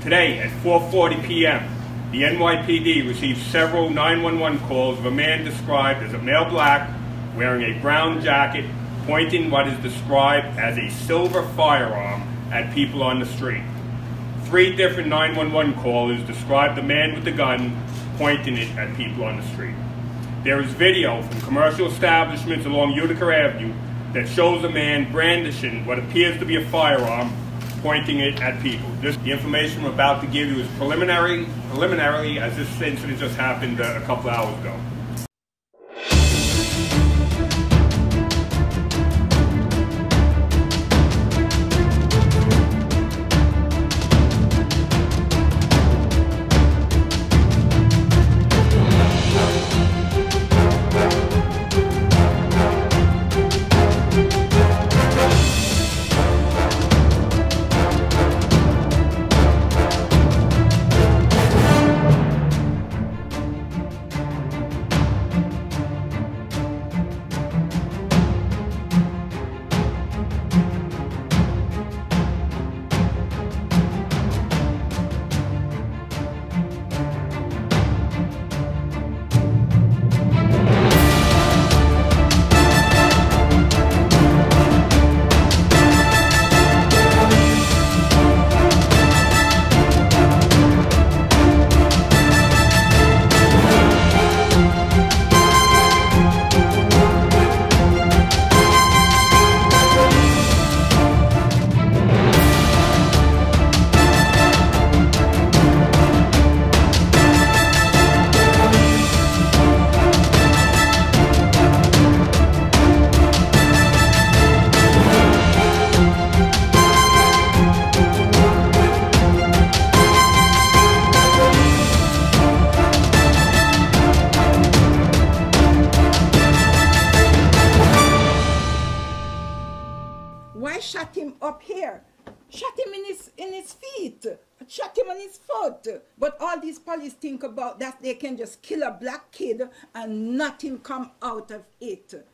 Today at 4:40 p.m., the NYPD received several 911 calls of a man described as a male black wearing a brown jacket pointing what is described as a silver firearm at people on the street. 3 different 911 callers described the man with the gun pointing it at people on the street. There is video from commercial establishments along Utica Avenue that shows a man brandishing what appears to be a firearm, pointing it at people. The information I'm about to give you is preliminary, as this incident just happened a couple hours ago. Why shot him up here? Shot him in his feet. Shot him on his foot. But all these police think about that they can just kill a black kid and nothing come out of it.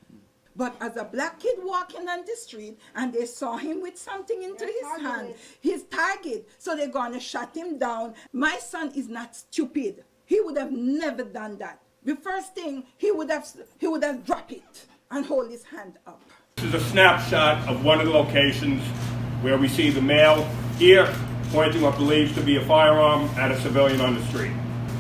But as a black kid walking on the street and they saw him with something into his hand, his target, so they're gonna shut him down. My son is not stupid. He would have never done that. The first thing, he would have dropped it and hold his hand up. This is a snapshot of one of the locations where we see the male here pointing what believes to be a firearm at a civilian on the street.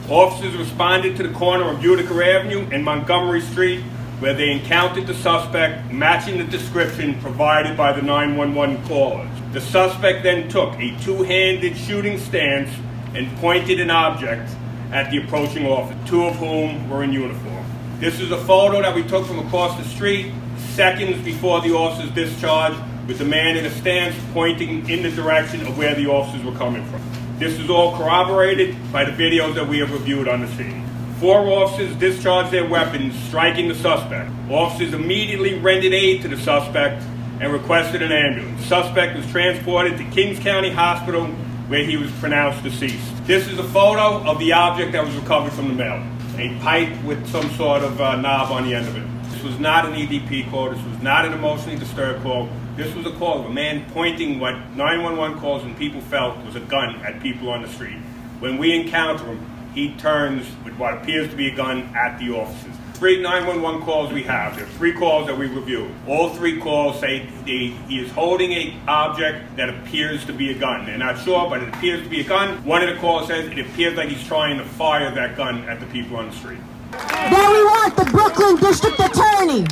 Officers responded to the corner of Utica Avenue and Montgomery Street where they encountered the suspect matching the description provided by the 911 callers. The suspect then took a 2-handed shooting stance and pointed an object at the approaching officer, 2 of whom were in uniform. This is a photo that we took from across the street seconds before the officers discharged, with the man in a stance pointing in the direction of where the officers were coming from. This is all corroborated by the videos that we have reviewed on the scene. 4 officers discharged their weapons, striking the suspect. Officers immediately rendered aid to the suspect and requested an ambulance. The suspect was transported to Kings County Hospital, where he was pronounced deceased. This is a photo of the object that was recovered from the male, a pipe with some sort of knob on the end of it. This was not an EDP call. This was not an emotionally disturbed call. This was a call of a man pointing what 911 calls and people felt was a gun at people on the street. When we encounter him, he turns with what appears to be a gun at the officers. 3 911 calls we have. There are 3 calls that we reviewed. All 3 calls say he is holding an object that appears to be a gun. They're not sure, but it appears to be a gun. One of the calls says it appears like he's trying to fire that gun at the people on the street. Then we want the Brooklyn District Attorney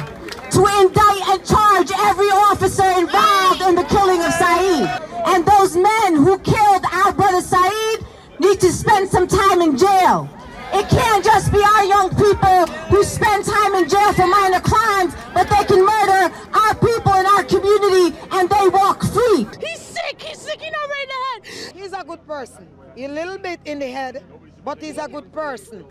to indict and charge every officer involved in the killing of Saeed. And those men who killed our brother Saeed need to spend some time in jail. It can't just be our young people who spend time in jail for minor crimes, but they can murder our people in our community and they walk free. He's sick, you know, right in the head. He's a good person. A little bit in the head, but he's a good person.